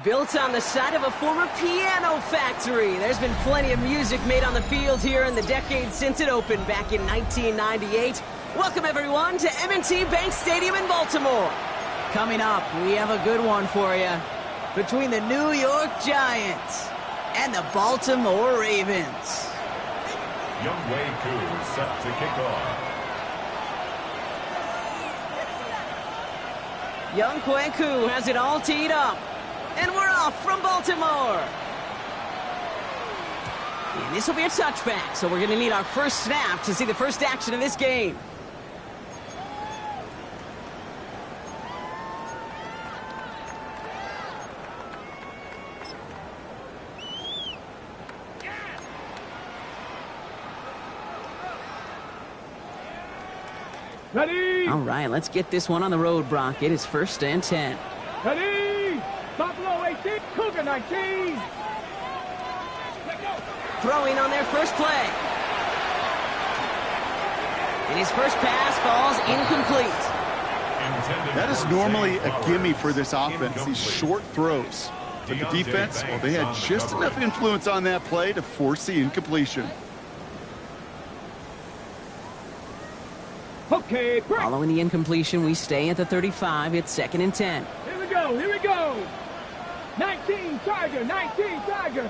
Built on the site of a former piano factory, there's been plenty of music made on the field here in the decades since it opened back in 1998. Welcome, everyone, to M&T Bank Stadium in Baltimore. Coming up, we have a good one for you. Between the New York Giants and the Baltimore Ravens. Young Wei Koo set to kick off. Young Koo has it all teed up. And we're off from Baltimore. And this will be a touchback, so we're going to need our first snap to see the first action of this game. Ready? All right, let's get this one on the road, Brock. It is 1st and 10. Ready? Buffalo 18, Cougar 19. Throwing on their first play. And his first pass falls incomplete. That is normally a gimme for this offense, these short throws. But the defense, well, they had just enough influence on that play to force the incompletion. Okay, break. Following the incompletion, we stay at the 35. It's 2nd and 10. Here we go, here we go. 19 Tiger, 19 Tiger.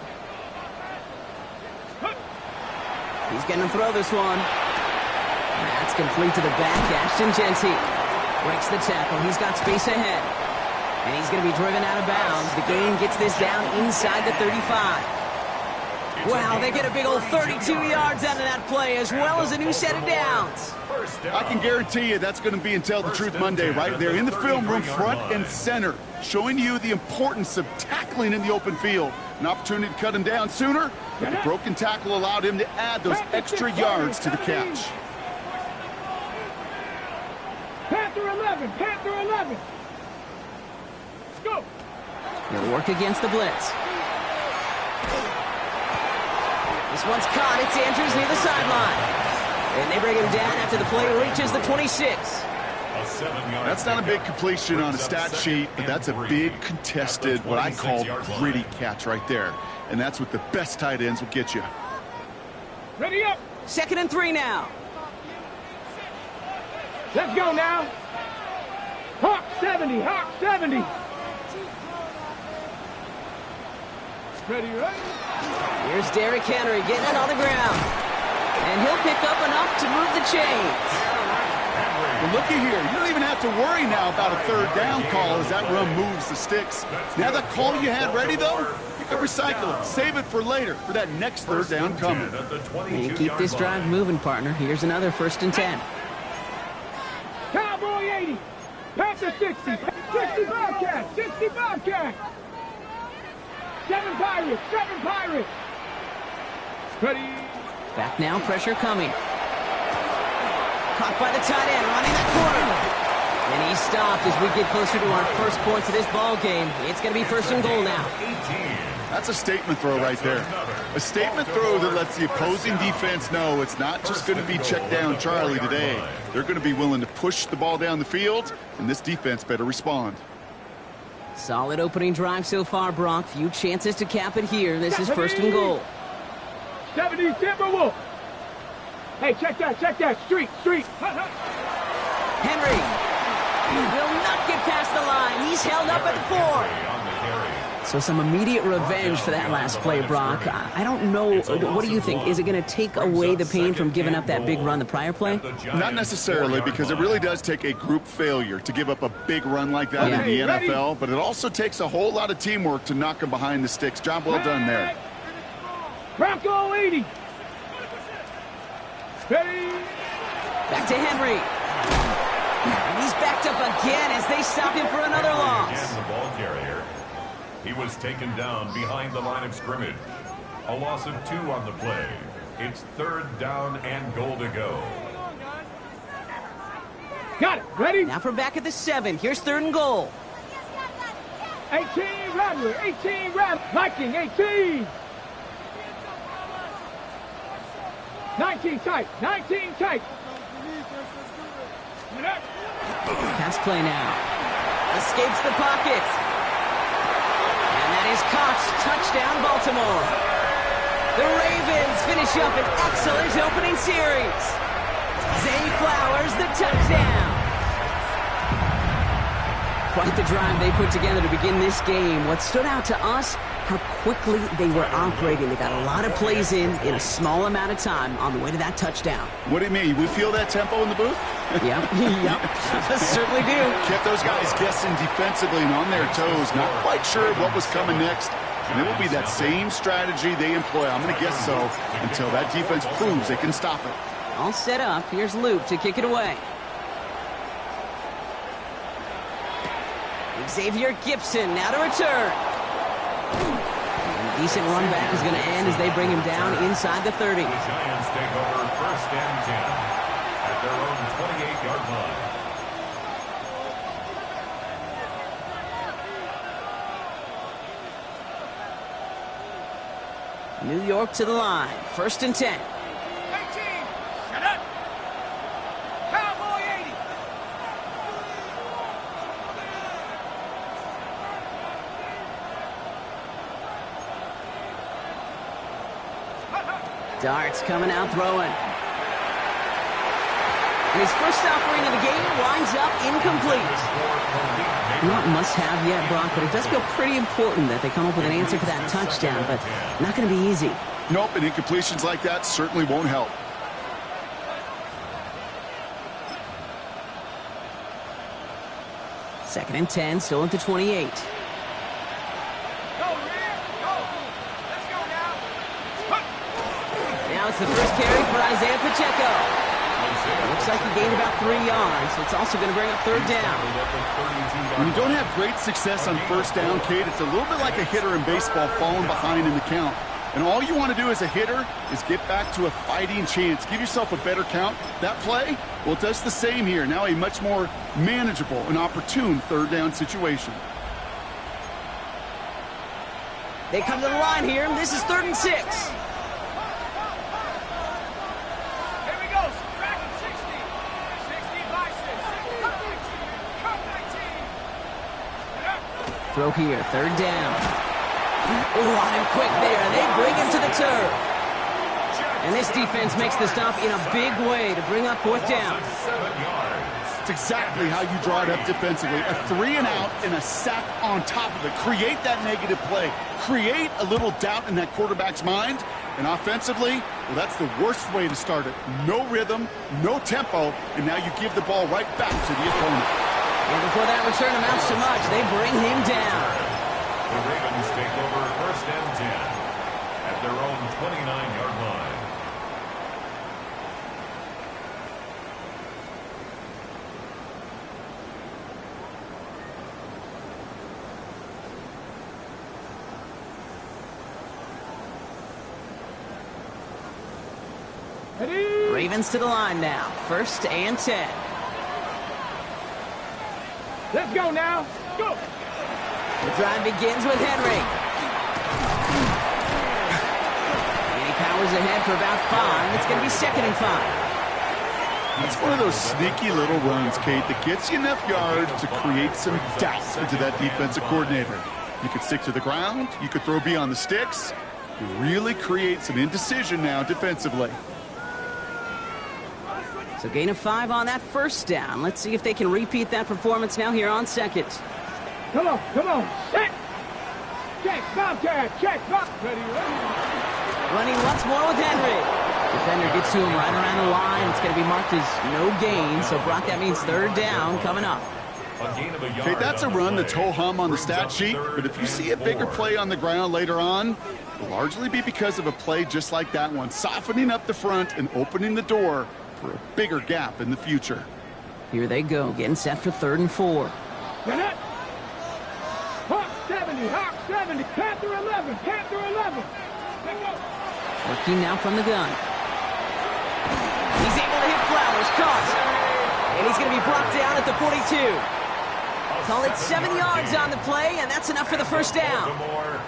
He's going to throw this one. That's complete to the back. Ashton Genty breaks the tackle. He's got space ahead. And he's going to be driven out of bounds. The gain gets this down inside the 35. Wow, they get a big old 32 yards out of that play, as well as a new set of downs. I can guarantee you that's going to be in Tell the Truth Monday right there in the film room, front and center, showing you the importance of tackling in the open field. An opportunity to cut him down sooner, but the broken tackle allowed him to add those extra yards to the catch. Panther 11, Panther 11. Let's go. He'll work against the blitz. This one's caught. It's Andrews near the sideline. And they bring him down after the play reaches the 26. That's not a big completion on a stat sheet, but that's a big contested, what I call gritty catch right there. And that's what the best tight ends will get you. Ready up. 2nd and 3 now. Let's go now. Hawk 70, Hawk 70. Ready, ready. Here's Derrick Henry getting it on the ground. And he'll pick up enough to move the chains. Well, looky here. You don't even have to worry now about a third down call as that run moves the sticks. Now that call you had ready, though, you can recycle it. Save it for later for that next third down coming. And keep this drive moving, partner. Here's another 1st and 10. Cowboy 80. Panther 60. 60 Bobcats. 60 Bobcats. 7 Pirates. 7 Pirates. Ready. Back now, pressure coming. Caught by the tight end, running that corner. And he's stopped as we get closer to our first points of this ball game. It's going to be 1st and goal now. That's a statement throw right there. A statement throw that lets the opposing defense know it's not just going to be check down Charlie today. They're going to be willing to push the ball down the field, and this defense better respond. Solid opening drive so far, Brock. Few chances to cap it here. This is 1st and goal. 70 Timberwolf. Hey, check that. Street. Henry will not get past the line. He's held up at the 4. So some immediate revenge for that last play, Brock. I don't know. What do you think? Is it going to take away the pain from giving up that big run the prior play? Not necessarily, because it really does take a group failure to give up a big run like that in the NFL, but it also takes a whole lot of teamwork to knock them behind the sticks. Job well done there. Bronco 80. Ready. Back to Henry. And he's backed up again as they stop him for another loss. And the ball carrier. He was taken down behind the line of scrimmage. A loss of 2 on the play. It's 3rd down and goal to go. Got it. Ready. Now for back at the 7. Here's 3rd and goal. 18 Rattler. 18 Rattler. Viking 18. 19 tight. 19 tight. Pass play now. Escapes the pocket. And that is caught. Touchdown, Baltimore. The Ravens finish up an excellent opening series. Zay Flowers, the touchdown. Quite the drive they put together to begin this game. What stood out to us, how quickly they were operating. They got a lot of plays in a small amount of time on the way to that touchdown. What do you mean? We feel that tempo in the booth? Yep, certainly do. Kept those guys guessing defensively and on their toes, not quite sure what was coming next. And it will be that same strategy they employ, I'm going to guess so, until that defense proves they can stop it. All set up. Here's Luke to kick it away. Xavier Gibson now to return. And a decent run back is going to end as they bring him down inside the 30. The Giants take over 1st and 10 at their own 28-yard line. New York to the line. 1st and 10. 18. Shut up. Cowboy 80. Darts coming out throwing. And his first offering of the game winds up incomplete. Not must-have yet, Brock, but it does feel pretty important that they come up with an answer for that touchdown, but not going to be easy. Nope, and incompletions like that certainly won't help. Second and 10, still at the 28. Now it's the first carry for Isaiah Pacheco. Looks like he gained about 3 yards. It's also going to bring up 3rd down. When you don't have great success on 1st down, Kate, it's a little bit like a hitter in baseball falling behind in the count. And all you want to do as a hitter is get back to a fighting chance. Give yourself a better count. That play, well, it does the same here. Now a much more manageable and opportune 3rd down situation. They come to the line here. This is 3rd and 6. Throw here, 3rd down. Oh, on him quick there. They bring him to the turf. And this defense makes the stop in a big way to bring up 4th down. That's exactly how you draw it up defensively. A 3 and out and a sack on top of it. Create that negative play. Create a little doubt in that quarterback's mind. And offensively, well, that's the worst way to start it. No rhythm, no tempo, and now you give the ball right back to the opponent. And before that return amounts to much, they bring him down. The Ravens take over 1st and 10 at their own 29-yard line. Ravens to the line now. 1st and 10. Let's go now. Go. The drive begins with Henry. And he powers ahead for about 5. It's going to be 2nd and 5. It's one of those sneaky little runs, Kate, that gets you enough yards to create some doubt into that defensive coordinator. You could stick to the ground. You could throw beyond the sticks. You really create some indecision now defensively. So gain of 5 on that 1st down. Let's see if they can repeat that performance now here on 2nd. Come on, come on. Set. Check, Bobcat. Check, Bob. Ready. Running once more with Henry. Defender gets to him right around the line. It's going to be marked as no gain. So, Brock, that means 3rd down coming up. Okay, that's a run that's ho-hum on the stat sheet, but if you see a bigger play on the ground later on, it'll largely be because of a play just like that one, softening up the front and opening the door for a bigger gap in the future. Here they go, getting set for 3rd and 4. Hawk 70, Hawk 70, Panther 11, Panther 11. Working now from the gun. He's able to hit Flowers, caught. And he's going to be brought down at the 42. Call it 7 yards on the play, and that's enough for the 1st down.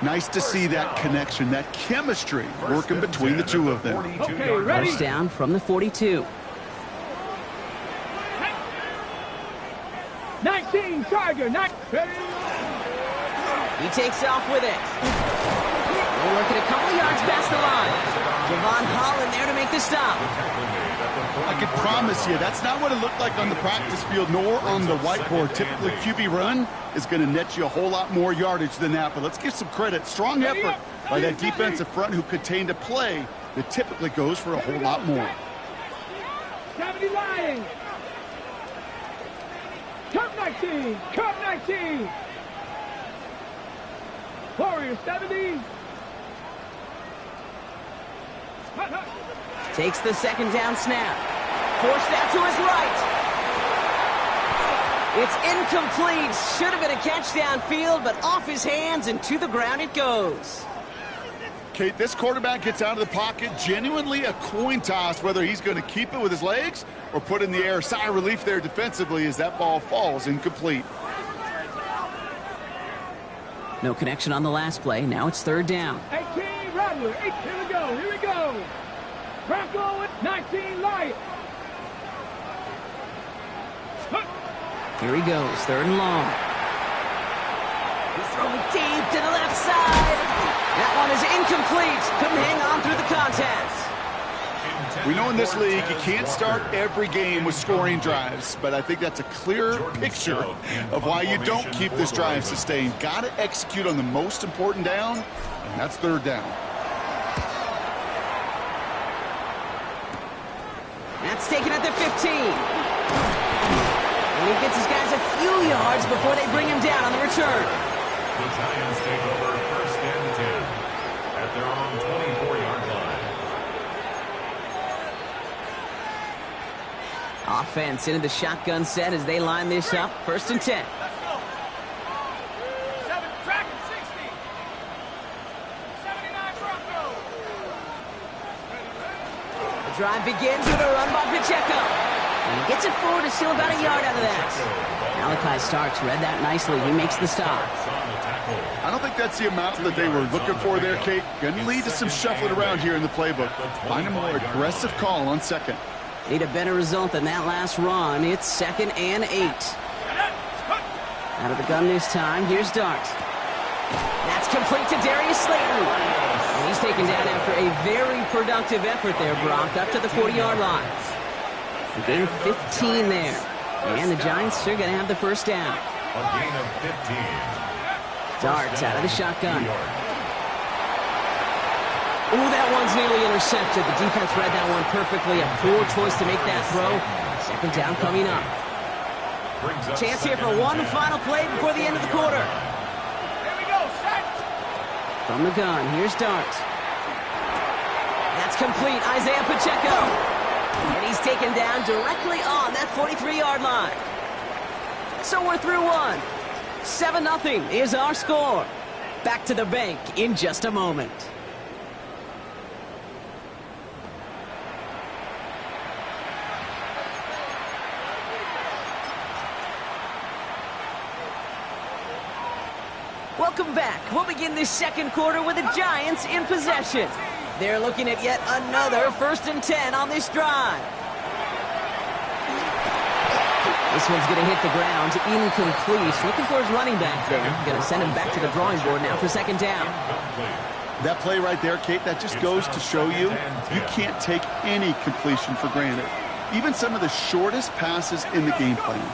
Nice to see that connection, that chemistry working between the two of them. Okay, ready? 1st down from the 42. 19, Tiger, 9. He takes off with it. We're working a couple yards past the line. Javon Holland there to make the stop. I can promise you, that's not what it looked like on the practice field, nor on the whiteboard. Typically, QB run is going to net you a whole lot more yardage than that. But let's give some credit. Strong effort by that defensive front who contained a play that typically goes for a whole lot more. 70 Lions. Cup 19, Cup 19. Warriors 70. Takes the 2nd down snap. Forced out to his right. It's incomplete. Should have been a catch downfield, but off his hands and to the ground it goes. Kate, this quarterback gets out of the pocket, genuinely a coin toss whether he's going to keep it with his legs or put in the air. Sigh of relief there defensively as that ball falls incomplete. No connection on the last play. Now it's 3rd down. 18 Rattler. 8. Here we go. Here we go. Bronco with 19 Lions. Here he goes. 3rd and long. He's throwing deep to the left side. That one is incomplete. Couldn't hang on through the contest. We know in this league you can't start every game with scoring drives, but I think that's a clear picture of why you don't keep this drive sustained. Got to execute on the most important down, and that's 3rd down. That's taken at the 15. And he gets his guys a few yards before they bring him down on the return. The Giants take over 1st and 10 at their own 24-yard line. Offense into the shotgun set as they line this up. 1st and 10. The drive begins with a run by Pacheco. And he gets it forward to steal about a yard out of that. Malachi Starks read that nicely. He makes the stop. I don't think that's the amount that they were looking for there, Kate. Going to lead to some shuffling around here in the playbook. Find a more aggressive call on 2nd. Need a better result than that last run. It's 2nd and 8. Out of the gun this time. Here's Dart. That's complete to Darius Slayton. And he's taken down after a very productive effort there, Brock, up to the 40-yard line. A gain of 15 there. And the Giants are going to have the first down. A gain of 15. Darts out of the shotgun. Ooh, that one's nearly intercepted. The defense read that one perfectly. A poor choice to make that throw. Second down coming up. Chance here for one final play before the end of the quarter. Here we go, set. From the gun, here's Darts. That's complete. Isaiah Pacheco. And he's taken down directly on that 43-yard line. So we're through one. 7-0 is our score. Back to the bank in just a moment. Welcome back. We'll begin this second quarter with the Giants in possession. They're looking at yet another 1st and 10 on this drive. This one's going to hit the ground, incomplete. Looking for his running back there. Going to send him back to the drawing board now for second down. That play right there, Kate, that just goes to show you can't take any completion for granted. Even some of the shortest passes in the game plan.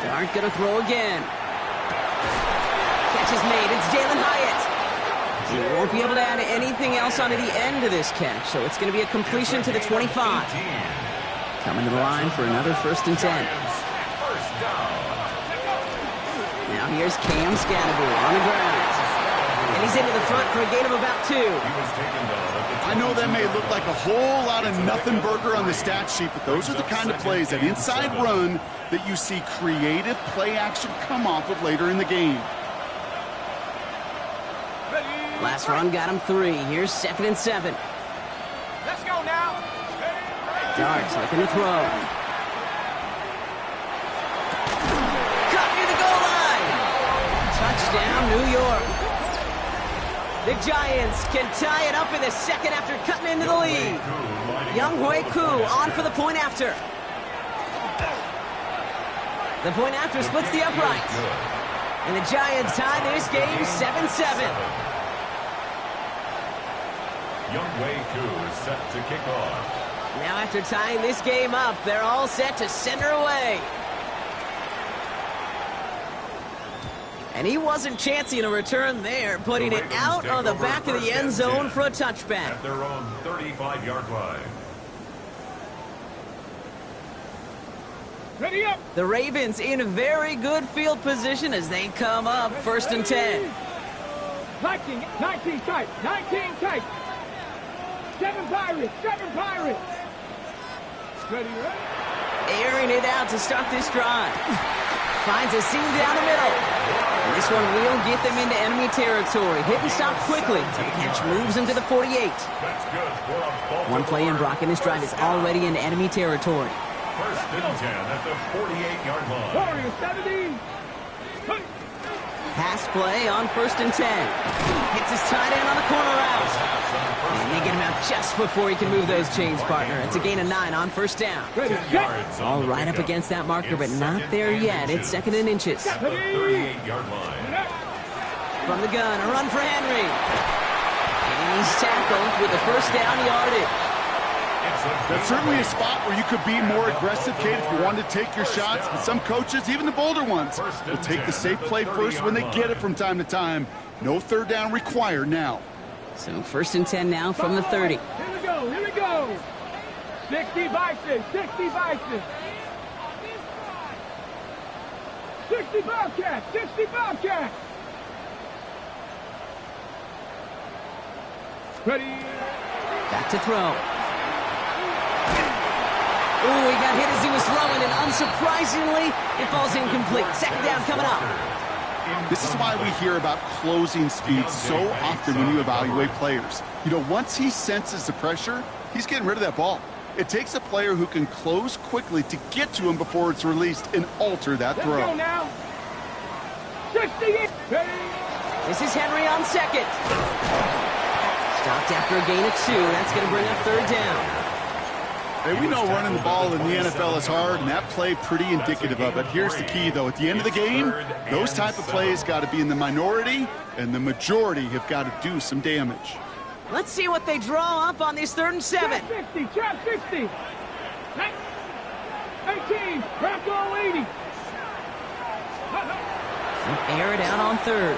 Dart going to throw again. Catch is made. It's Jalen Hyatt. He won't be able to add anything else onto the end of this catch, so it's going to be a completion to the 25. Coming to the line for another 1st and 10. Now here's Cam Scadaboo on the ground. And he's into the front for a gain of about 2. I know that may look like a whole lot of nothing burger on the stat sheet, but those are the kind of plays, that inside run, that you see creative play action come off of later in the game. Last run got him 3. Here's 2nd and 7. Let's go now. Darts looking to throw. Cut near the goal line. Touchdown, New York. The Giants can tie it up in the second after cutting into the lead. Younghoe Koo on for the point after. The point after splits the uprights. And the Giants tie this game 7-7. Younghoe Koo is set to kick off. Now after tying this game up, they're all set to send her away. And he wasn't chancing a return there, putting it out on the back of the end zone for a touchback. At their own 35-yard line. Ready up. The Ravens in very good field position as they come up 1st and 10. 19 tight, 19 tight. 7 Pirates, 7 Pirates. Ready. Airing it out to start this drive. Finds a seam down the middle. And this one will get them into enemy territory. Hit and stop quickly. The catch moves him to the 48. One play in, Brock, and this drive is already in enemy territory. 1st and 10 at the 48-yard line. Warriors 70. Pass play on 1st and 10. Hits his tight end on the corner route. And they get him out just before he can move those chains, partner. It's a gain of 9 on 1st down. All right up against that marker, but not there yet. It's 2nd and inches. The 38-yard line. From the gun, a run for Henry. And he's tackled with the 1st down yardage. That's certainly a spot where you could be more aggressive, Kate, if you wanted to take your shots. But some coaches, even the bolder ones, will take the safe play first when they get it from time to time. No 3rd down required now. So 1st and 10 now from the 30. Here we go, here we go. 60 Bison, 60 Bison. 60 Bobcats, 60 Bobcats. Ready. Back to throw. Ooh, he got hit as he was throwing, and unsurprisingly, it falls incomplete. 2nd down coming up. This is why we hear about closing speed so often when you evaluate players. You know, once he senses the pressure, he's getting rid of that ball. It takes a player who can close quickly to get to him before it's released and alter that throw. Let's go now. 68. This is Henry on 2nd. Stopped after a gain of 2. That's going to bring up 3rd down. Hey, we know running the ball in the NFL is hard, and that play pretty indicative of it. Here's the key, though. At the end of the game, those type of plays got to be in the minority, and the majority have got to do some damage. Let's see what they draw up on this 3rd and 7. Trap 60, trap 60. 18, back to 80. Air it out on third.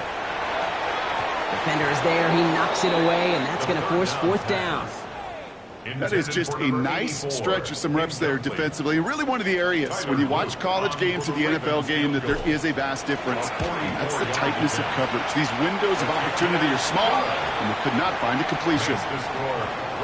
Defender is there. He knocks it away, and that's going to force fourth down. That is just a nice stretch of some reps there defensively. Really one of the areas when you watch college game to the NFL game that there is a vast difference. And that's the tightness of coverage. These windows of opportunity are small, and they could not find a completion.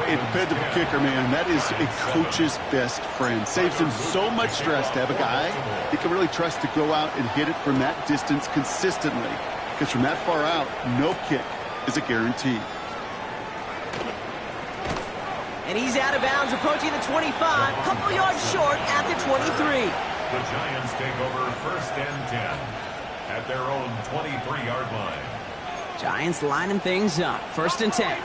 A dependable kicker, man, that is a coach's best friend. Saves him so much stress to have a guy he can really trust to go out and hit it from that distance consistently. Because from that far out, no kick is a guarantee. And he's out of bounds, approaching the 25, a couple yards short at the 23. The Giants take over 1st and 10 at their own 23-yard line. Giants lining things up. 1st and 10.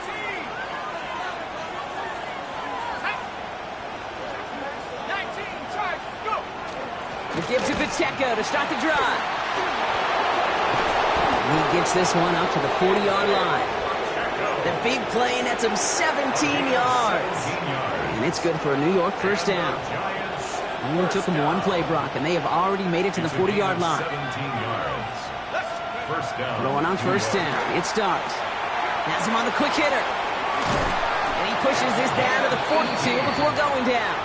It gives it Pacheco to start the drive. And he gets this one up to the 40-yard line. The big play nets him 17 yards. And it's good for a New York first down. Only took him one play, Brock, and they have already made it to the 40-yard line. Throwing on first down. It starts. Has him on the quick hitter. And he pushes this down to the 42 before going down.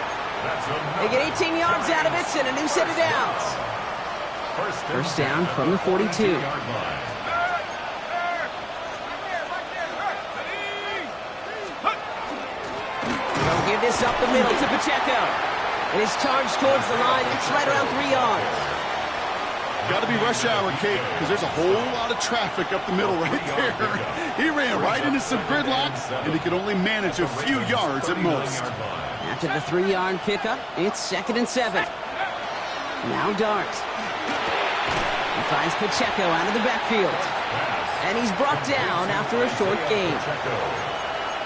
They get 18 yards out of it and a new set of downs. First down from the 42. They'll give this up the middle to Pacheco. And his charge towards the line. It's right around 3 yards. Got to be rush hour, Kate, because there's a whole lot of traffic up the middle right there. He ran right into some gridlock, and he could only manage a few yards at most. After the 3-yard pickup, it's 2nd and 7. Now Dart. He finds Pacheco out of the backfield. And he's brought down after a short gain.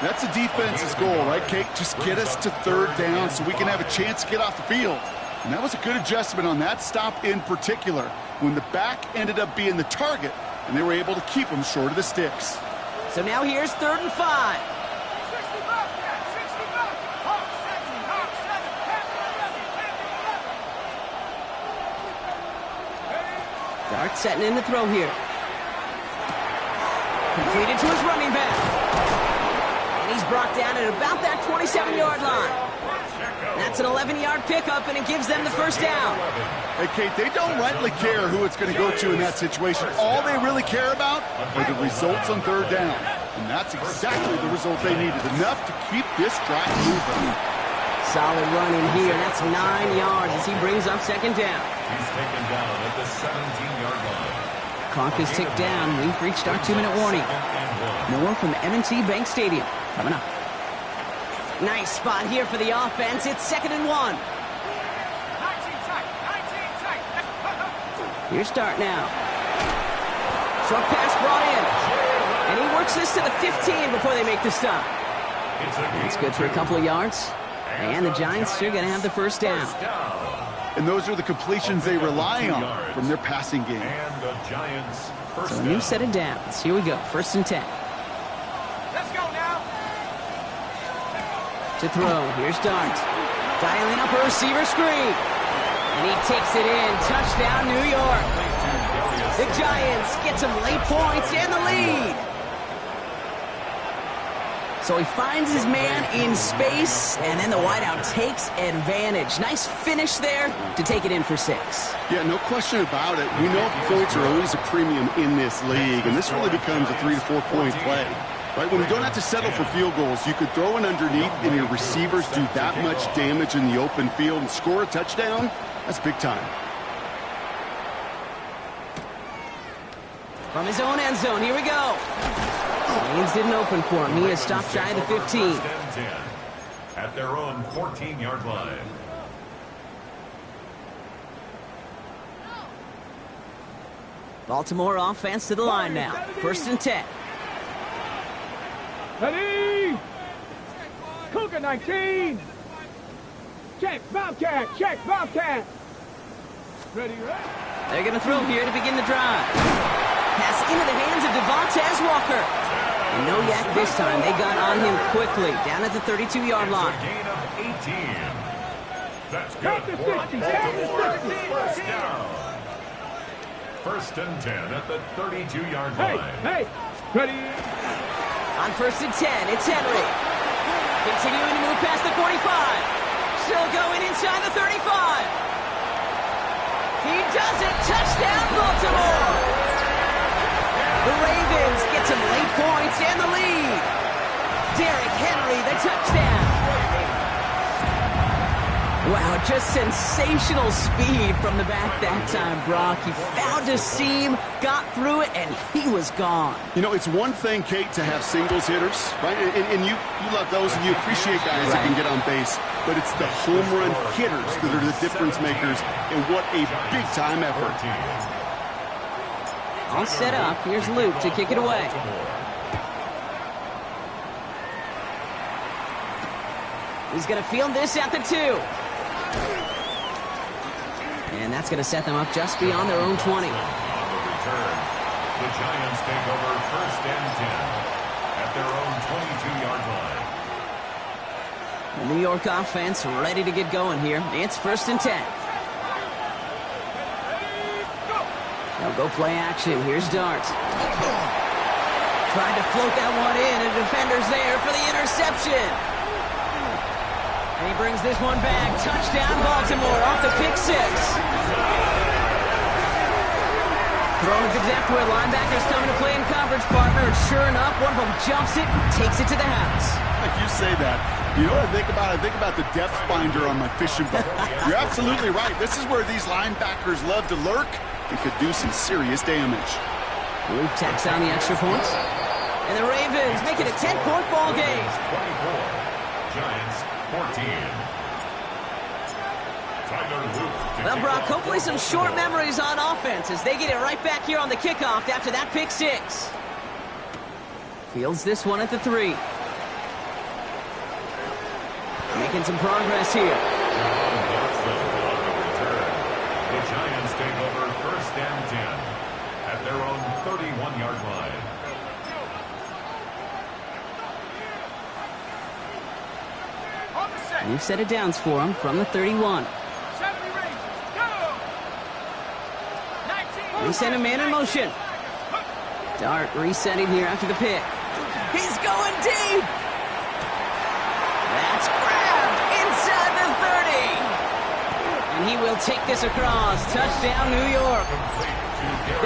That's a defense's goal, right, Kate? Just get us to 3rd down so we can have a chance to get off the field. And that was a good adjustment on that stop in particular, when the back ended up being the target, and they were able to keep him short of the sticks. So now here's 3rd and 5. Dart setting in to throw here. Completed to his running back. And he's brought down at about that 27-yard line. That's an 11-yard pickup, and it gives them the first down. Hey, Kate, they don't rightly care who it's going to go to in that situation. All they really care about are the results on 3rd down. And that's exactly the result they needed, enough to keep this drive moving. Solid run in here. That's 9 yards as he brings up 2nd down. He's taken down at the 17-yard line. Clock is ticked down. We've reached our 2-minute warning. More from M&T Bank Stadium coming up. Nice spot here for the offense. It's 2nd and 1. Here's Dart now. Short pass brought in. And he works this to the 15 before they make the stop. That's good for a couple of yards. And the Giants are going to have the first down. And those are the completions they rely on from their passing game. And the Giants first So a new set of downs. Here we go. 1st and 10. Let's go now. To throw. Here's Dart. Dialing up a receiver screen. And he takes it in. Touchdown, New York. The Giants get some late points and the lead. So he finds his man in space, and then the wideout takes advantage. Nice finish there to take it in for 6. Yeah, no question about it. We know points are always a premium in this league, and this really becomes a 3 to 4 point play. Right, when you don't have to settle for field goals, you could throw it underneath and your receivers do that much damage in the open field and score a touchdown. That's big time. From his own end zone, here we go. Lanes didn't open for him. He has stopped shy of the 15. At their own 14-yard line. Baltimore offense to the line now. 1st and 10. Ready? Cougar 19. Check, Bobcat. Check, Bobcat. Ready, ready? They're going to throw here to begin the drive. Pass into the hands of Devontae Walker. And no yak this time. They got on him quickly, down at the 32-yard line. Gain of 18. That's good for Baltimore. First down. First and 10 at the 32-yard line. Hey, ready. On first and 10, it's Henry. Continuing to move past the 45. Still going inside the 35. He does it. Touchdown, Baltimore. The Ravens get some late points and the lead. Derrick Henry, the touchdown. Wow, just sensational speed from the back that time, Brock. He found a seam, got through it, and he was gone. You know, it's one thing, Kate, to have singles hitters, right? And you love those, and you appreciate guys that can get on base. But it's the home run hitters that are the difference makers, and what a big-time effort. All set up. Here's Luke to kick it away. He's going to field this at the 2. And that's going to set them up just beyond their own 20. On the return, the Giants take over first and 10 at their own 22-yard line. The New York offense ready to get going here. It's first and 10. They'll go play action. Here's Dart. Tried to float that one in, and defender's there for the interception. And he brings this one back. Touchdown, Baltimore, off the pick 6. Throwing it to depth where linebackers coming to play in coverage, partner. And sure enough, one of them jumps it and takes it to the house. Like you say that, you know what I think about? I think about the depth finder on my fishing boat. You're absolutely right. This is where these linebackers love to lurk and could do some serious damage. Luke tacks on the extra points. And the Ravens make it a 10-point ball game. 24. Giants 14. Well, Brock, hopefully some short memories on offense as they get it right back here on the kickoff after that pick 6. Fields this one at the 3. Making some progress here. The Giants take over first and 10 at their own 31-yard line. You've set it downs for him from the 31. They send a man in motion. Dart resetting here after the pick. He's going deep. That's grabbed inside the 30. And he will take this across. Touchdown, New York.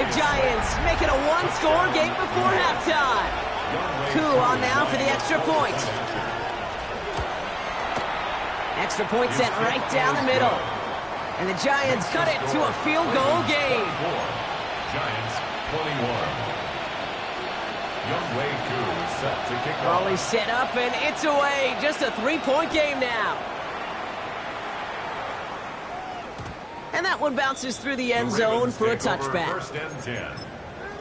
The Giants make it a one-score game before halftime. Coup on now for the extra point. Extra point sent right down the middle. And the Giants cut it to a field goal game. Giants 21. Youngway Koo is set to kick off. Ball is set up and it's away. Just a 3-point game now. And that one bounces through the end zone for a touchback. First and 10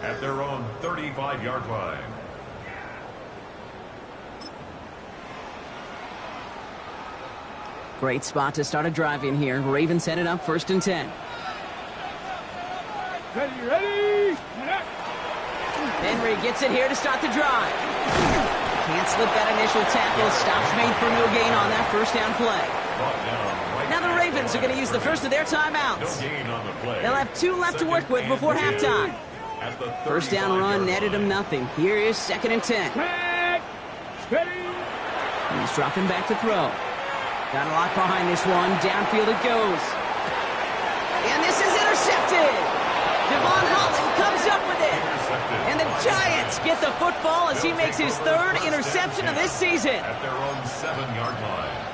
at their own 35-yard line. Great spot to start a drive in here. Ravens set it up first and 10. Ready. Henry gets it here to start the drive. Can't slip that initial tackle. Stops made for no gain on that first down play. Now the Ravens are going to use the first of their timeouts. They'll have 2 left to work with before halftime. First down run netted them nothing. Here is second and 10. He's dropping back to throw. Got a lot behind this one. Downfield it goes. And this is intercepted. Devon Holland comes up with it. And the Giants get the football as he makes his 3rd interception of this season. At their own 7-yard line.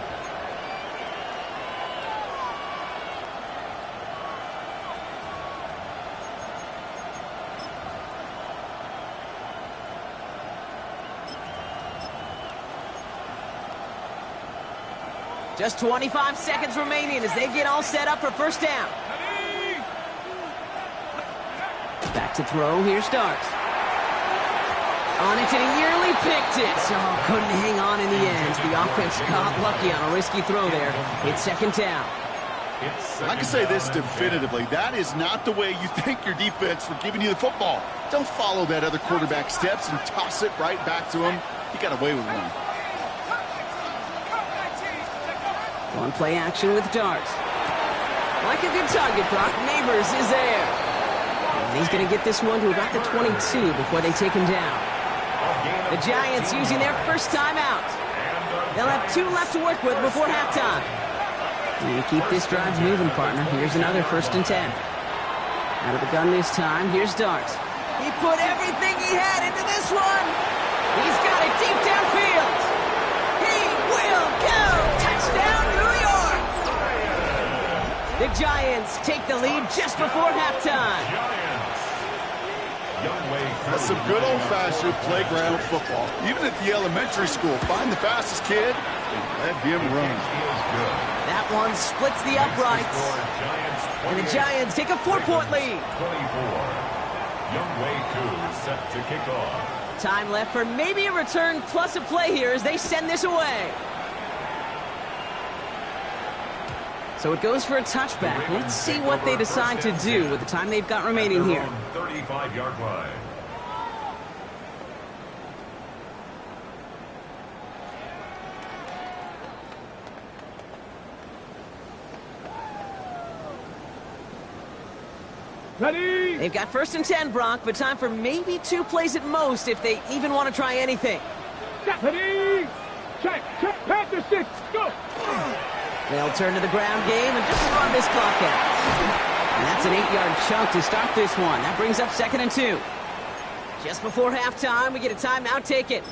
Just 25 seconds remaining as they get all set up for first down. Back to throw. Here starts. On it, and he nearly picked it. So couldn't hang on in the end. The offense got lucky on a risky throw there. It's second down. I can say this definitively. That is not the way you thank your defense for giving you the football. Don't follow that other quarterback steps and toss it right back to him. He got away with one. On play action with darts. Like a good target, Brock. Neighbors is there. And he's going to get this one to about the 22 before they take him down. The Giants using their first timeout. They'll have 2 left to work with before halftime. You keep this drive moving, partner. Here's another 1st and 10. Out of the gun this time. Here's Dart. He put everything he had into this one. He's got it deep downfield. He will go. Touchdown, New York. The Giants take the lead just before halftime. That's some good old-fashioned playground football. Even at the elementary school, find the fastest kid and let him run. That one splits the uprights. And the Giants take a 4-point lead. 24. Youngwei Koo set to kick off. Time left for maybe a return plus a play here as they send this away. So it goes for a touchback. Let's see what they decide to do with the time they've got remaining here. 35-yard line. Ready? They've got 1st and 10, Brock, but time for maybe 2 plays at most if they even want to try anything. Ready? Check. Panther 6. Go. They'll turn to the ground game and just run this clock out. And that's an 8-yard chunk to start this one. That brings up 2nd and 2. Just before halftime, we get a timeout taken.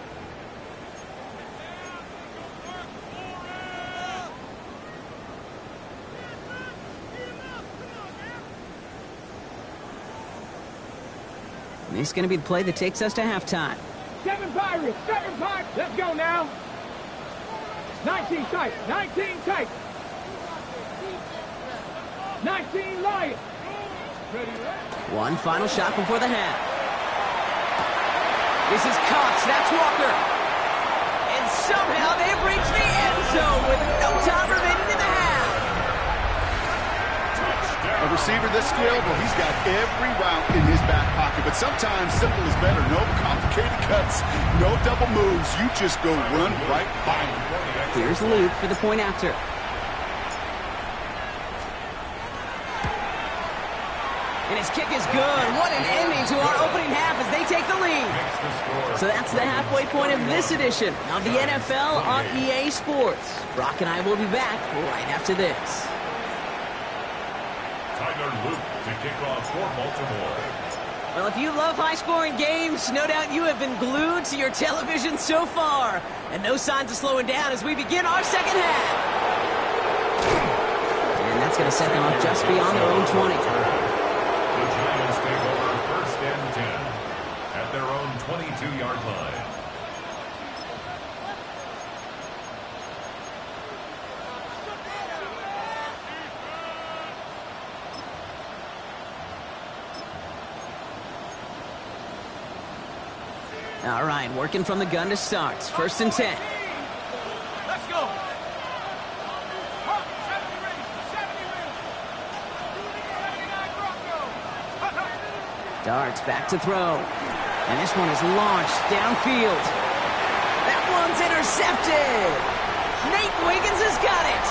This is going to be the play that takes us to halftime. 7 Pirates. Let's go now. 19 tight. 19 Lions. Ready? One final shot before the half. This is Cox. That's Walker. And somehow they've reached the end zone with no time remaining in the half. A receiver this skilled, well, he's got every route in his back pocket. But sometimes simple is better. No complicated cuts, no double moves. You just go run right by him. Here's Luke for the point after. And his kick is good. What an ending to our opening half as they take the lead. So that's the halfway point of this edition of the NFL on EA Sports. Brock and I will be back right after this. Tyler Luke to kick off for Baltimore. Well, if you love high-scoring games, no doubt you have been glued to your television so far. And no signs of slowing down as we begin our second half. And that's going to set them up just beyond their own 20. The Giants take over 1st and 10 at their own 22-yard line. All right, working from the gun to start. 1st and 10. Let's go. Darts back to throw. And this one is launched downfield. That one's intercepted. Nate Wiggins has got it.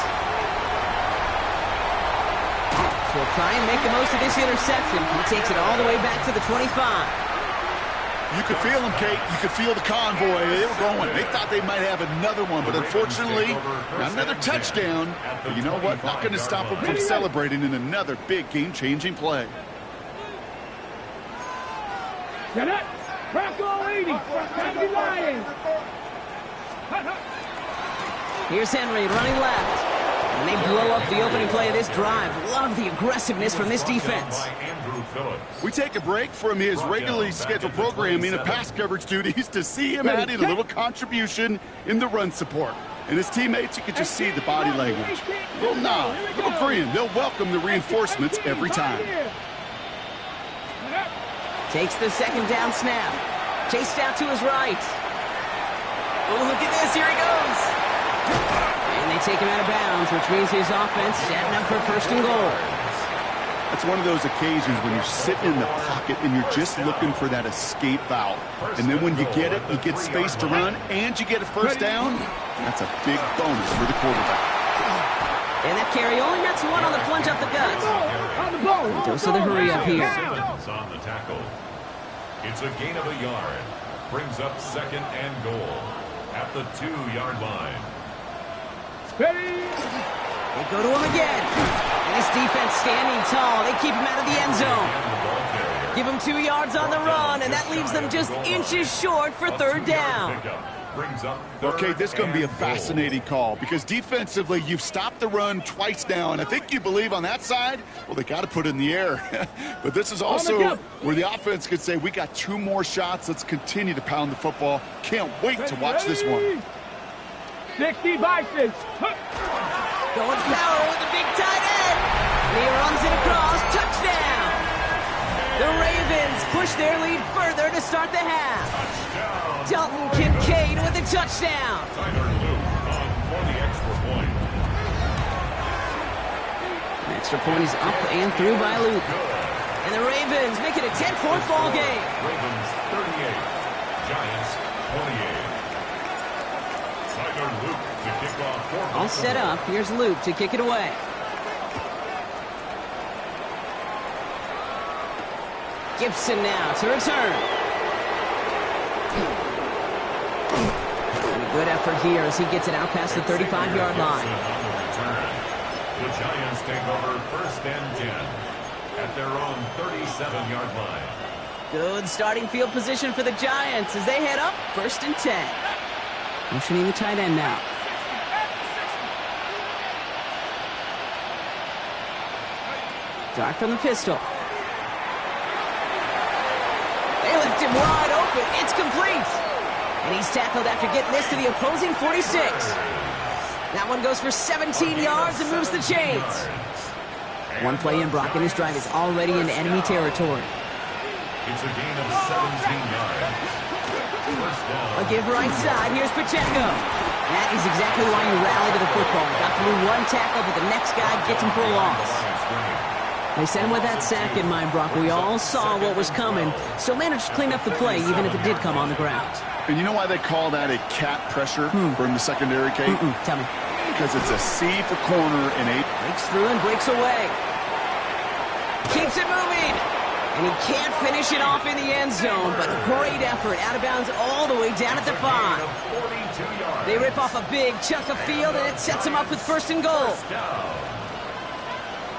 So we'll try and make the most of this interception. He takes it all the way back to the 25. You could feel them, Kate. You could feel the convoy. They were going. They thought they might have another one, but unfortunately, not another touchdown. But you know what? Not going to stop them from celebrating in another big game-changing play. Get it. Bronco 80. 70 Lions. Here's Henry running left. And they blow up the opening play of this drive. Love the aggressiveness from this defense. We take a break from his regularly scheduled programming of pass coverage duties to see him adding a little contribution in the run support. And his teammates, you can just see the body language. Little nod, little grin. They'll welcome the reinforcements every time. Takes the 2nd down snap. Chased out to his right. Oh, look at this. Here he goes. And they take him out of bounds, which means his offense setting up for 1st and goal. It's one of those occasions when you're sitting in the pocket and you're just looking for that escape valve. And then when you get it, you get space to run, and you get a 1st down. That's a big bonus for the quarterback. And that carry only nets one on the plunge up the gut. On the ball. Dose of the hurry up here. Simmons on the tackle. It's a gain of a yard. Brings up 2nd and goal at the 2-yard line. Ready. They go to him again. And his defense standing tall. They keep him out of the end zone. Give him 2 yards on the run, and that leaves them just inches short for 3rd down. Okay, this is going to be a fascinating call because defensively, you've stopped the run twice now, and I think you believe on that side, well, they got to put it in the air. But this is also where the offense could say, we got 2 more shots. Let's continue to pound the football. Can't wait to watch this one. 60 Bisons. Going power with the big tight end. And he runs it across. Touchdown. The Ravens push their lead further to start the half. Dalton Kincaid with a touchdown. Tyler Luke on for the extra point. An extra point is up and through by Luke. And the Ravens make it a 10-point ball game. Ravens 38, Giants 28. Tyler Luke to kick off. All set up. Here's Luke to kick it away. Gibson now to return. And a good effort here as he gets it out past the 35-yard line. The Giants take over 1st and 10 at their own 37-yard line. Good starting field position for the Giants as they head up 1st and 10. Motioning the tight end now. Dart from the pistol. They left him wide open. It's complete. And he's tackled after getting this to the opposing 46. That one goes for 17 yards and moves the chains. One play in, Brock, and his drive is already in enemy territory. It's a gain of 17 yards. First down. A give right side. Here's Pacheco. That is exactly why you rally to the football. Got through one tackle, but the next guy gets him for a loss. They sent him with that sack in mind, Brock. We all saw what was coming, so managed to clean up the play, even if it did come on the ground. And you know why they call that a cat pressure from the secondary, Kate? Tell me. Because it's a C for corner and a... Breaks through and breaks away. Keeps it moving. And he can't finish it off in the end zone, but a great effort. Out of bounds all the way down at the 5. They rip off a big chunk of field, and it sets them up with 1st and goal.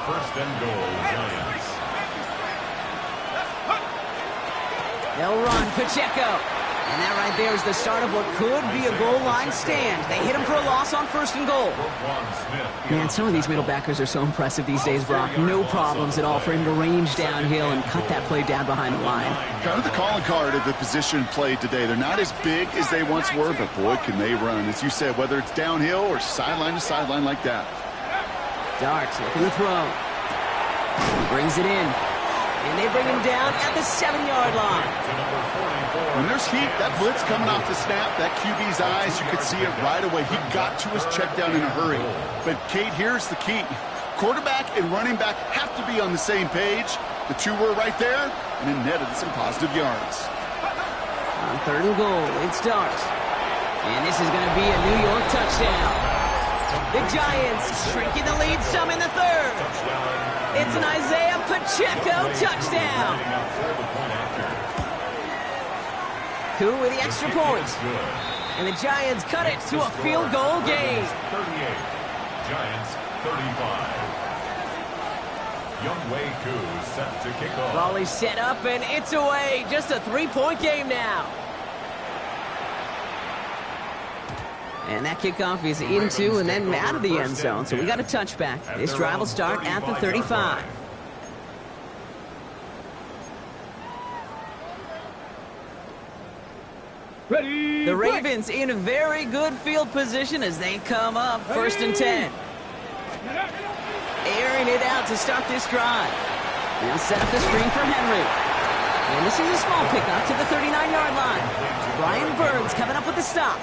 1st and goal, Giants. They'll run Pacheco. And that right there is the start of what could be a goal line stand. They hit him for a loss on 1st and goal. Man, some of these middle backers are so impressive these days, Brock. No problems at all for him to range downhill and cut that play down behind the line. Kind of the calling card of the position played today. They're not as big as they once were, but boy, can they run. As you said, whether it's downhill or sideline to sideline like that. Darts looking to throw. He brings it in. And they bring him down at the 7-yard line. When there's heat, that blitz coming off the snap, that QB's eyes, you could see it right away. He got to his check down in a hurry. But, Kate, here's the key. Quarterback and running back have to be on the same page. The 2 were right there, and it netted some positive yards. On 3rd and goal, it's Dart. And this is going to be a New York touchdown. The Giants shrinking the lead some in the 3rd. It's an Isaiah Pacheco touchdown. Coup with the extra point. And the Giants cut it to a field goal game. 38. Giants 35. Youngwei Koo set to kick off. Raleigh set up and it's away. Just a 3-point game now. And that kickoff is into and then out of the end zone. So we got a touchback. This drive will start at the 35. Ready. The Ravens in a very good field position as they come up 1st and 10. Airing it out to start this drive. They'll set up the screen for Henry. And this is a small pickup to the 39-yard line. Brian Burns coming up with the stop.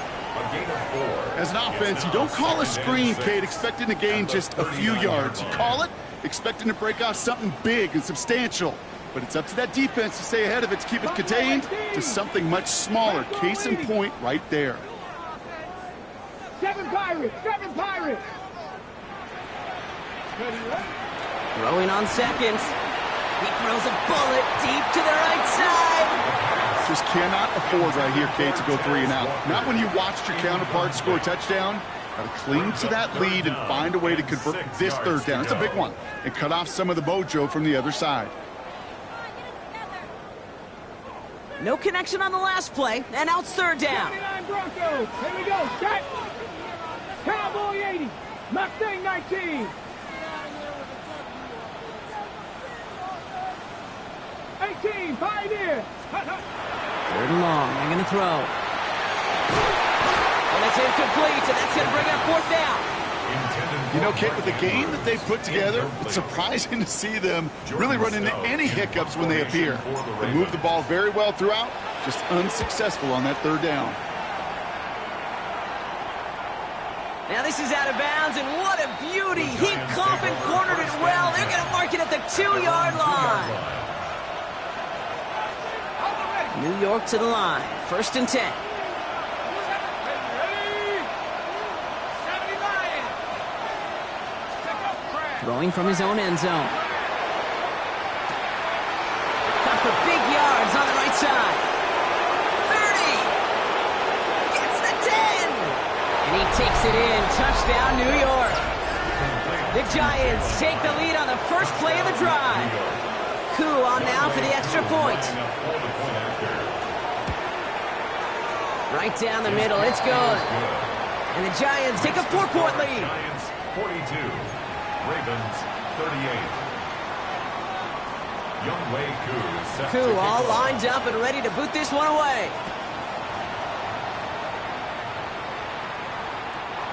As an offense, you don't call a screen, Kate, expecting to gain just a few yards. You call it expecting to break off something big and substantial. But it's up to that defense to stay ahead of it, to keep it contained to something much smaller. Case in point right there. 7 Pirates! 7 Pirates! Throwing on seconds. He throws a bullet deep to the right side. Just cannot afford right here, Kate, to go 3 and out. Not when you watched your counterpart score a touchdown. Got to cling to that lead and find a way to convert this 3rd down. It's a big one. And cut off some of the mojo from the other side. No connection on the last play, and now it's 3rd down. 79 Broncos. Here we go. Set. Cowboy 80. Mustang 19. 18. Pioneer. 3rd and long. They're going to throw. And it's incomplete, and that's going to bring up 4th down. You know, Kate, with the game that they've put together, it's surprising to see them really run into any hiccups when they appear. They move the ball very well throughout, just unsuccessful on that 3rd down. Now this is out of bounds, and what a beauty. He coffin cornered it well. They're going to mark it at the 2-yard line. New York to the line. 1st and 10. Throwing from his own end zone. Got for big yards on the right side. 30. Gets the 10. And he takes it in. Touchdown, New York. The Giants take the lead on the first play of the drive. Koo on now for the extra point. Right down the middle. It's good. And the Giants take a 4-point lead. Giants 42. Ravens 38. Youngway Koo is set. Koo all lined up and ready to boot this one away.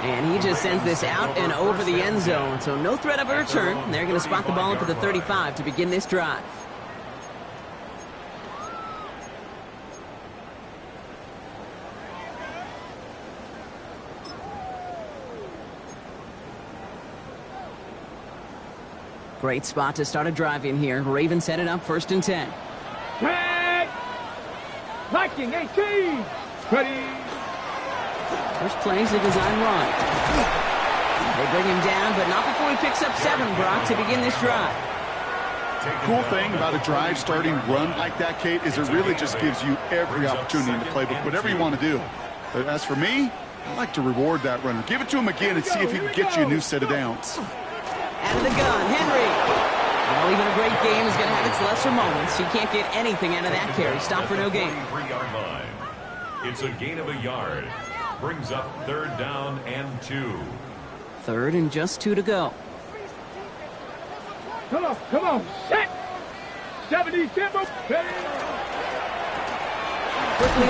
And he just sends this out and over the end zone, so no threat of a return. They're going to spot the ball up at the 35 to begin this drive. Great spot to start a drive in here. Ravens set it up 1st and 10. Tag. Viking 18. Ready. First play's a design run. They bring him down, but not before he picks up 7, Brock, to begin this drive. Cool thing about a drive starting run like that, Kate, is it really just gives you every opportunity in the playbook, whatever you want to do. But as for me, I like to reward that runner. Give it to him again and see if he can get you a new set of downs. Out of the gun, Henry. Well, even a great game is going to have its lesser moments. You can't get anything out of that carry. Stop for no gain. 3-yard line. It's a gain of a yard. Brings up 3rd down and 2. 3rd and just 2 to go. Come on. Set. 70 tempo. Quickly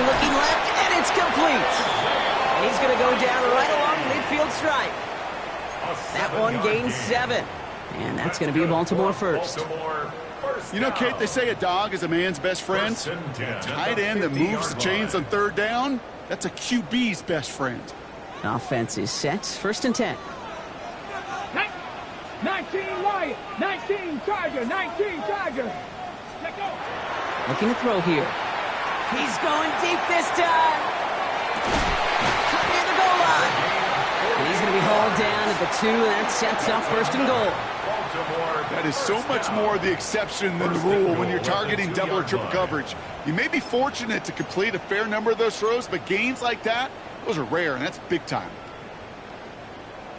looking left, and it's complete. And he's going to go down right along midfield stripe. That one gains 7. And that's going to be a Baltimore first. You know, Kate, they say a dog is a man's best friend. A tight end that moves the chains on 3rd down, that's a QB's best friend. Offense is set. 1st and 10. 19 Wyatt. 19 Tiger. 19 Tiger. Let go. Looking to throw here. He's going deep this time. Cutting in the goal line. And he's going to be hauled down at the 2, and that sets up 1st and goal. That is so much more the exception than the rule when you're targeting double or triple coverage. You may be fortunate to complete a fair number of those throws, but gains like that, those are rare, and that's big time.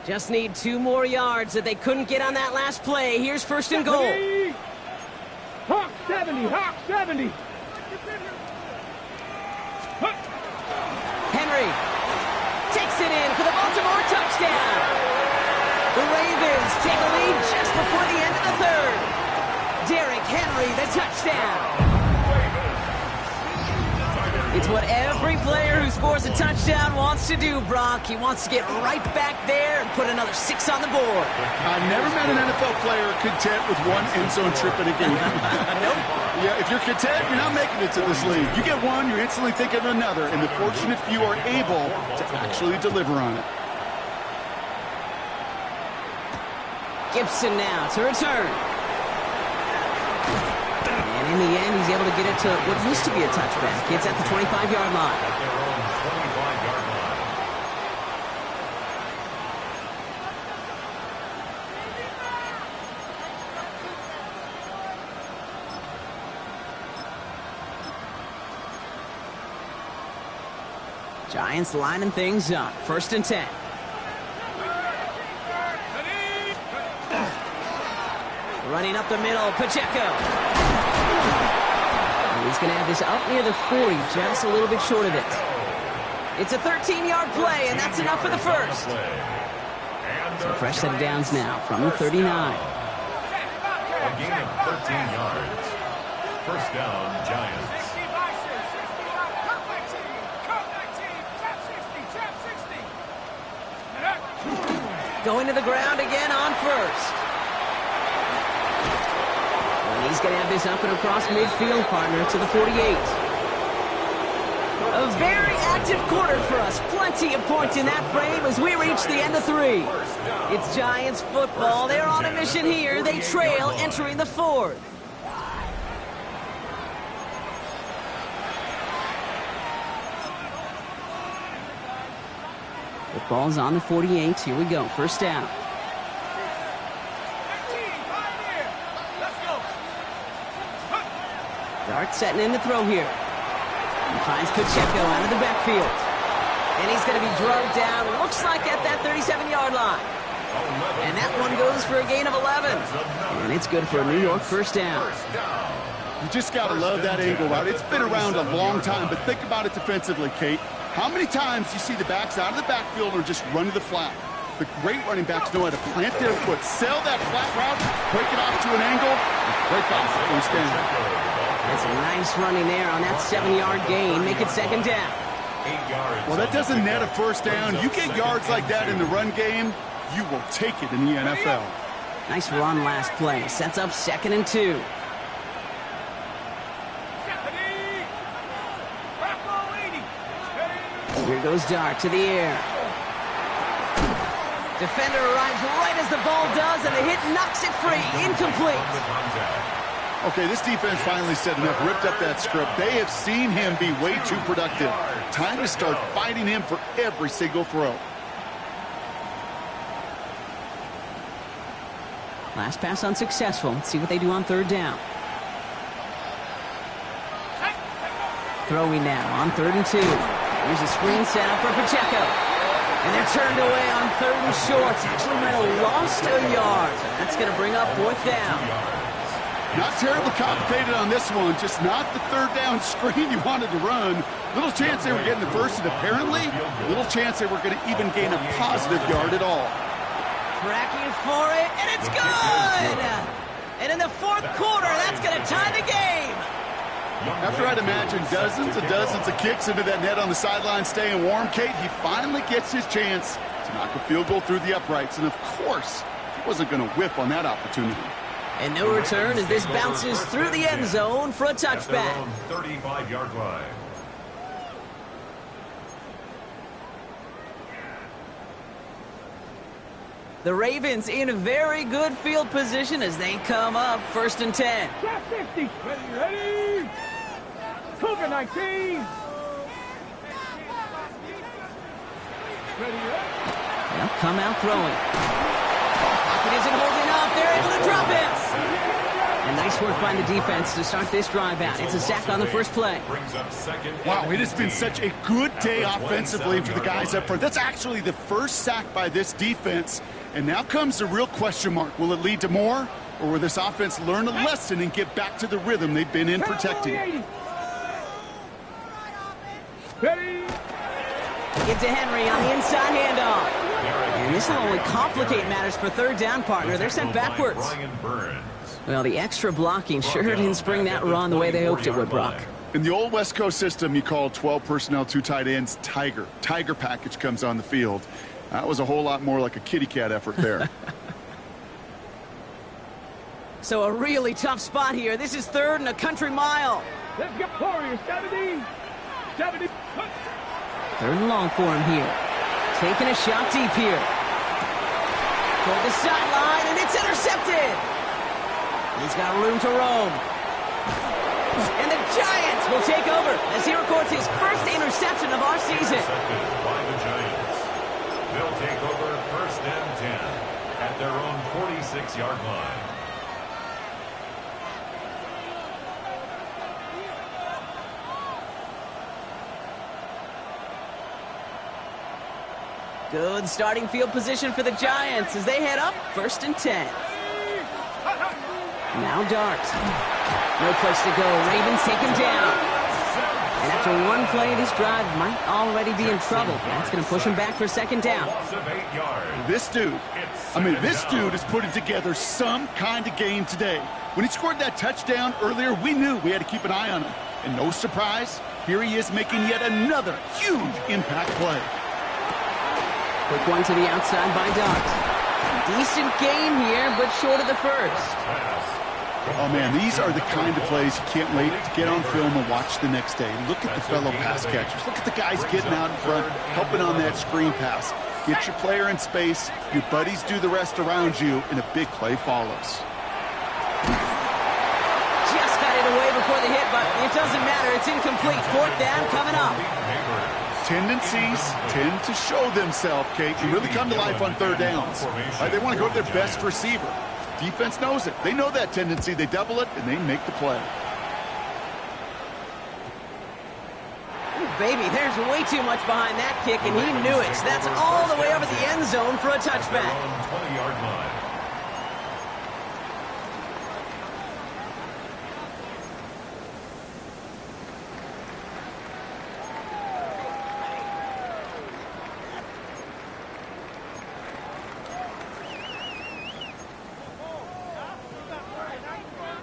Just need 2 more yards that they couldn't get on that last play. Here's 1st and goal. Hawk 70. Hawk 70. Henry takes it in for the Baltimore touchdown. The Ravens take a lead just before the end of the 3rd. Derrick Henry, the touchdown. It's what every player who scores a touchdown wants to do, Brock. He wants to get right back there and put another 6 on the board. I've never met an NFL player content with one end zone trip in a game. Nope. Yeah, if you're content, you're not making it to this league. You get one, you're instantly thinking of another, and the fortunate few are able to actually deliver on it. Gibson now to return. And in the end, he's able to get it to what used to be a touchback. It's at the 25-yard line. Giants lining things up. 1st and 10. Running up the middle, Pacheco. And he's going to have this up near the 40, just a little bit short of it. It's a 13-yard play, and that's enough for the first. So fresh set of downs now from the 39. A gain of 13 yards. 1st down, Giants. Going to the ground again on 1st. And he's going to have this up and across midfield, partner, to the 48. A very active quarter for us. Plenty of points in that frame as we reach the end of 3. It's Giants football. They're on a mission here. They trail entering the 4th. The ball's on the 48. Here we go. 1st down. Dart setting in the throw here. He finds Pacheco out of the backfield. And he's going to be drugged down, looks like at that 37-yard line. And that one goes for a gain of 11. And it's good for a New York 1st down. You just got to love that angle route. It's been around a long time, but think about it defensively, Kate. How many times you see the backs out of the backfield or just run to the flat? The great running backs know how to plant their foot, sell that flat route, break it off to an angle, and break off the 1st down. That's a nice running there on that 7-yard gain. Make it 2nd down. 8 yards. Well, that doesn't net a 1st down. You get yards like that in the run game, you will take it in the NFL. Nice run last play. Sets up 2nd and 2. Here goes Dart to the air. Defender arrives right as the ball does, and the hit knocks it free. Incomplete. Okay, this defense finally said enough, ripped up that script. They have seen him be way too productive. Time to start fighting him for every single throw. Last pass unsuccessful. Let's see what they do on 3rd down. Throwing now on 3rd and 2. Here's a screen set up for Pacheco. And they're turned away on 3rd and short. Actually might have lost a yard. That's going to bring up 4th down. Not terribly complicated on this one, just not the 3rd down screen you wanted to run. Little chance they were getting the first, and apparently, little chance they were going to even gain a positive yard at all. Tracking for it, and it's good! And in the 4th quarter, that's going to tie the game. After I'd imagine dozens of kicks into that net on the sideline staying warm, Kate, he finally gets his chance to knock a field goal through the uprights. And of course, he wasn't going to whiff on that opportunity. And no return as this bounces through the end zone for a touchback. 35-yard line. The Ravens in a very good field position as they come up 1st and 10. Top 50. Ready? Cougar 19. Ready? They'll come out throwing. Pocket isn't holding up. They're able to drop it. And nice work by the defense to start this drive out. It's a sack on the 1st play. Wow, it has been such a good day offensively for the guys up front. That's actually the 1st sack by this defense. And now comes the real question mark. Will it lead to more? Or will this offense learn a lesson and get back to the rhythm they've been in protecting? Ready? Get to Henry on the inside handoff. And this will only complicate matters for 3rd down, partner. They're sent backwards. Well, the extra blocking sure didn't spring that run the way they hoped it would, Brock. In the old West Coast system, you call 12 personnel, 2 tight ends, Tiger. Tiger package comes on the field. That was a whole lot more like a kitty cat effort there. So a really tough spot here. This is 3rd and a country mile. Let's get Warriors. 70. 70. 3rd and long for him here. Taking a shot deep here. Toward the sideline, and it's intercepted. He's got room to roam. And the Giants will take over as he records his first interception of our season. By the Giants. They'll take over 1st and 10 at their own 46-yard line. Good starting field position for the Giants as they head up 1st and 10. Now Dart. No place to go. Ravens take him down. And after one play, this drive might already be in trouble. That's going to push him back for 2nd down. This dude is putting together some kind of game today. When he scored that touchdown earlier, we knew we had to keep an eye on him. And no surprise, here he is making yet another huge impact play. Quick one to the outside by Dart. Decent game here, but short of the first. Oh, man, these are the kind of plays you can't wait to get on film and watch the next day. Look at the fellow pass catchers. Look at the guys getting out in front, helping on that screen pass. Get your player in space, your buddies do the rest around you, and a big play follows. Just got it away before the hit, but it doesn't matter. It's incomplete. 4th down coming up. Tendencies tend to show themselves, Kate, and really come to life on 3rd downs. Right, they want to go to their best receiver. Defense knows it. They know that tendency. They double it, and they make the play. Ooh, baby, there's way too much behind that kick, and he knew it. That's all the way over the end zone for a touchback. 20-yard line.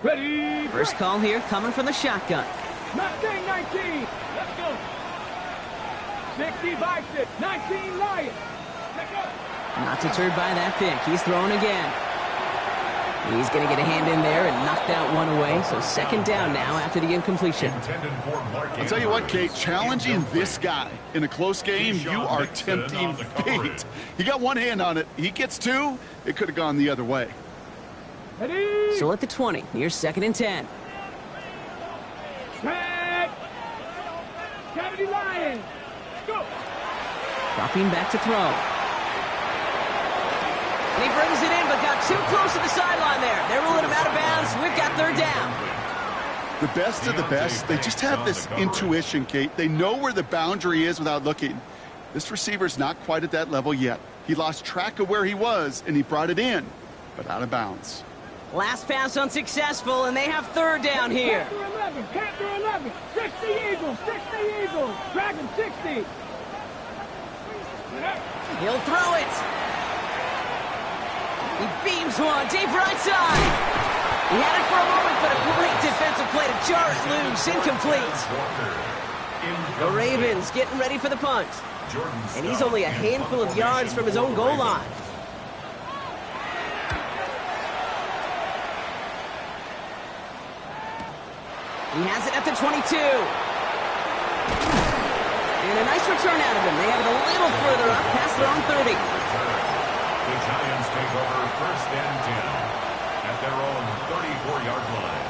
Ready. First call here coming from the shotgun. Mustang 19. Let's go. 60 Bison. 19 Lions. Let's go. Not deterred by that pick. He's throwing again. He's going to get a hand in there and knock that one away. So 2nd down now after the incompletion. I'll tell you what, Kate, challenging this guy in a close game, you are tempting fate. He got one hand on it. He gets 2. It could have gone the other way. Ready. Still at the 20. Here's 2nd and 10. Track. 70 Lions. Go. Dropping back to throw. And he brings it in, but got too close to the sideline there. They're ruling him out of bounds. We've got 3rd down. The best of the best, they just have this intuition, Kate. They know where the boundary is without looking. This receiver's not quite at that level yet. He lost track of where he was, and he brought it in, but out of bounds. Last pass unsuccessful, and they have 3rd down here. Panther 11. 60 Eagles. 60 Eagles. Dragon 60. He'll throw it. He beams one deep right side. He had it for a moment, but a great defensive play to jar it loose. Incomplete. The Ravens getting ready for the punt. And he's only a handful of yards from his own goal line. He has it at the 22. And a nice return out of him. They have it a little further up past their own 30. The Giants take over 1st and 10 at their own 34-yard line.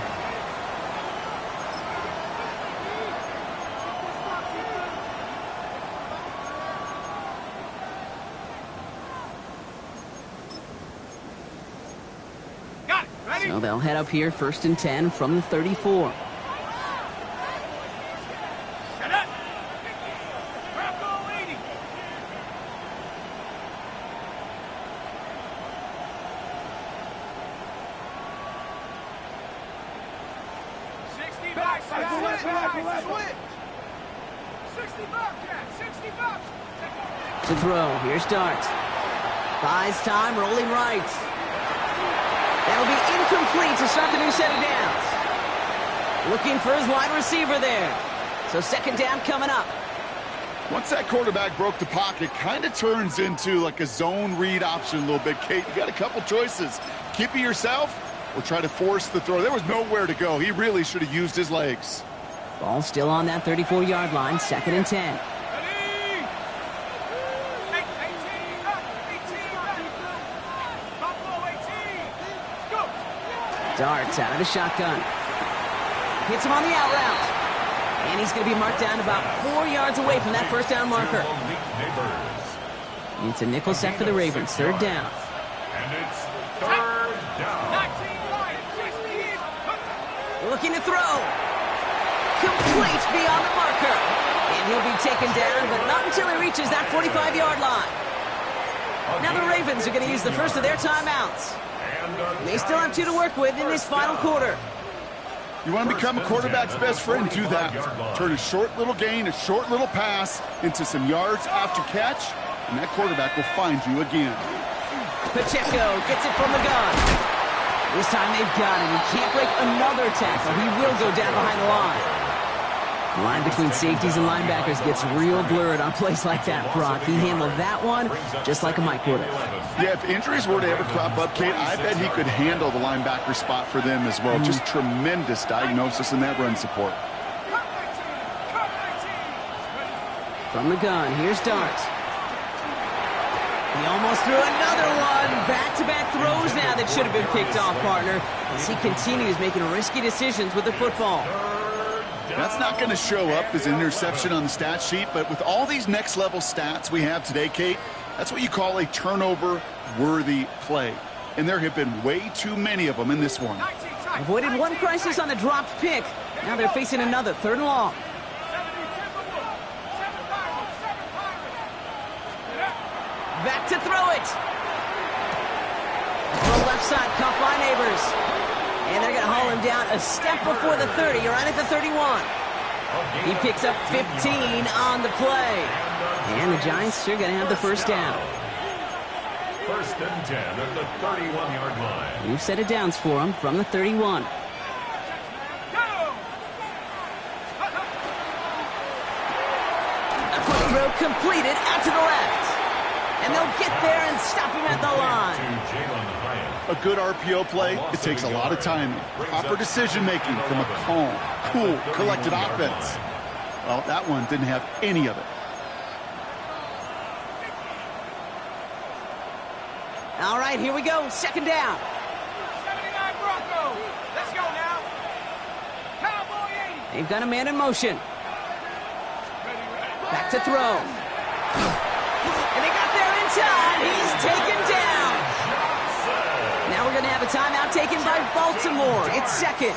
Got it. Ready. So they'll head up here 1st and 10 from the 34. Shut up. Bravo 80. Back, 60 Bobcat, 60 Bob. To throw, here's Dart. Buys time, rolling right. That'll be incomplete to start the new set of downs. Looking for his wide receiver there. So 2nd down coming up. Once that quarterback broke the pocket, kind of turns into like a zone read option a little bit, Kate. You got a couple choices. Keep it yourself or try to force the throw. There was nowhere to go. He really should have used his legs. Ball still on that 34-yard line, 2nd and 10. Darts out of the shotgun. Hits him on the out route. And he's going to be marked down about 4 yards away from that 1st down marker. It's a nickel set for the Ravens, 3rd down. And it's 3rd down. Looking to throw. Complete beyond the marker. And he'll be taken down, but not until he reaches that 45-yard line. Now the Ravens are going to use the first of their timeouts. They still have 2 to work with in this final quarter. You want to become a quarterback's best friend, do that. Turn a short little gain, a short little pass into some yards after catch, and that quarterback will find you again. Pacheco gets it from the gun. This time they've got him. He can't break another tackle. He will go down behind the line. The line between safeties and linebackers gets real blurred on plays like that, Brock. He handled that one just like a Mike would have. Yeah, if injuries were to ever crop up, Kate, I bet he could handle the linebacker spot for them as well. Just tremendous diagnosis in that run support. From the gun, here's Dart. He almost threw another one. Back-to-back throws now that should have been picked off, partner, as he continues making risky decisions with the football. That's not going to show up as an interception on the stat sheet, but with all these next-level stats we have today, Kate, that's what you call a turnover-worthy play. And there have been way too many of them in this one. Avoided one crisis on the dropped pick. Now they're facing another 3rd and long. Back to throw it. On the left side, caught by Neighbors. And they're going to haul him down a step before the 30, right at the 31. He picks up 15 on the play. And the Giants are going to have the first down. 1st and 10 at the 31-yard line. We've set it downs for him from the 31. A quick throw completed out to the left. And they'll get there and stop him at the line. A good RPO play, it takes a lot of timing, proper decision-making from a calm, cool, collected offense. Well, that one didn't have any of it. All right, here we go. 2nd down. 79 Broncos. Let's go now. Cowboy 80. They've got a man in motion. Back to throw. And they got there in time. He's taken down. Now we're going to have a timeout taken by Baltimore. It's 2nd.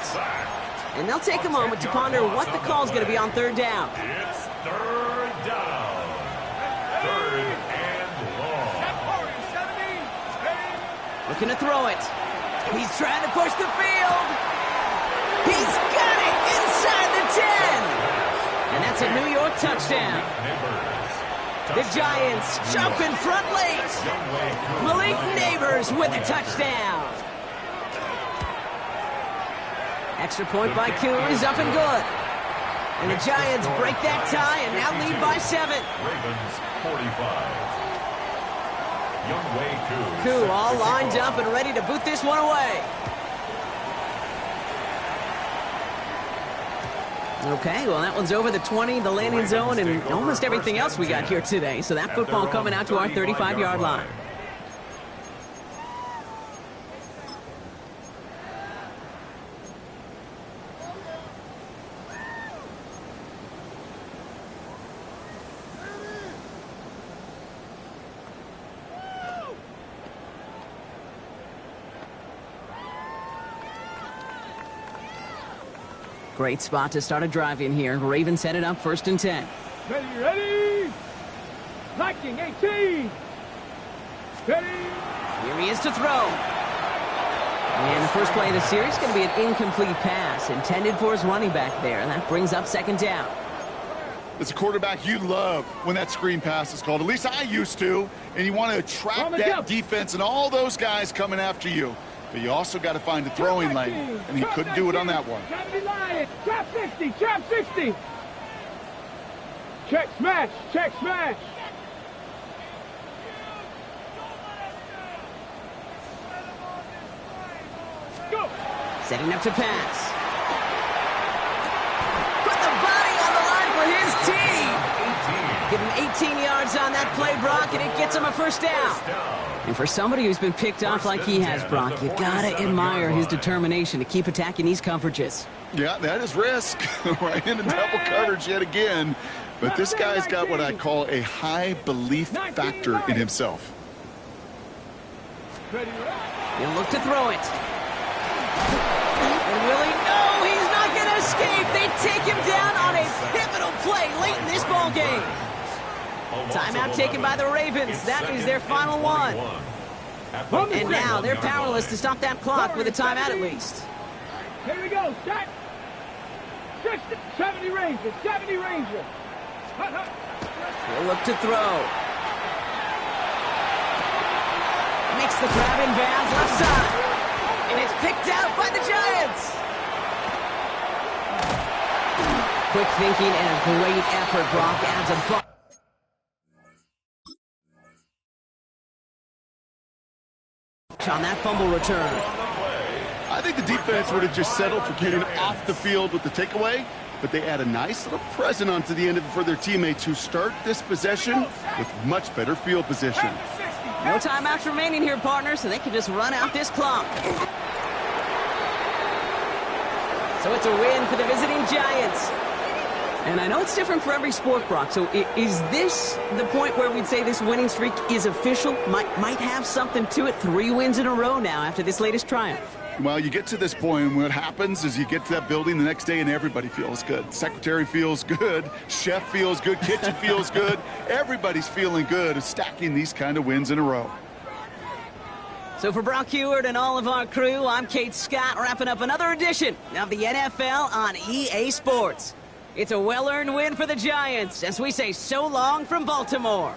And they'll take a moment to ponder what the call's going to be on 3rd down. It's 3rd down. 3rd and long. Looking to throw it. He's trying to push the field. He's got it inside the 10. And that's a New York touchdown. The Giants jump in front late. Malik Neighbors with a touchdown. Extra point by Koo is up and good. And the Giants break that tie and now lead by 7. Ravens 45. Young Wei Koo all lined up and ready to boot this one away. Okay, well, that one's over the 20, the landing zone, and almost everything else we got here today. So that football coming out to our 35-yard line. Great spot to start a drive in here. Ravens headed up 1st and 10. Ready? Liking 18. Ready? Here he is to throw. And the first play of the series is going to be an incomplete pass intended for his running back there, and that brings up 2nd down. As a quarterback, you love when that screen pass is called. At least I used to. And you want to attract that defense and all those guys coming after you. But you also got to find a throwing lane, and he couldn't do it on that one. Trap 60, trap 60. Check smash, check smash. Go. Setting up to pass. Put the body on the line for his team. Give him 18 yards on that play, Brock, and it gets him a first down. And for somebody who's been picked off like he has, Brock, you gotta admire his determination to keep attacking these coverages. Yeah, that is risk. Right into double coverage yet again. But this guy's got what I call a high belief factor in himself. He'll look to throw it. And will he? No, he's not going to escape. They take him down on a pivotal play late in this ball game. Timeout taken by the Ravens. That is their final one. And now they're powerless to stop that clock with a timeout at least. Here we go, set. 70 Ranger, 70 Ranger. He'll look to throw. Makes the grab in bounds left side. And it's picked out by the Giants. Quick thinking and a great effort. Brock adds a buck. On that fumble return. I think the defense would have just settled for getting off the field with the takeaway, but they add a nice little present onto the end of it for their teammates who start this possession with much better field position. No timeouts remaining here, partner, so they can just run out this clock. So it's a win for the visiting Giants. And I know it's different for every sport, Brock, so is this the point where we'd say this winning streak is official? Might have something to it. 3 wins in a row now after this latest triumph. Well, you get to this point, and what happens is you get to that building the next day and everybody feels good. Secretary feels good, chef feels good, kitchen feels good. Everybody's feeling good of stacking these kind of wins in a row. So for Brock Heward and all of our crew, I'm Kate Scott, wrapping up another edition of the NFL on EA Sports. It's a well-earned win for the Giants as we say so long from Baltimore.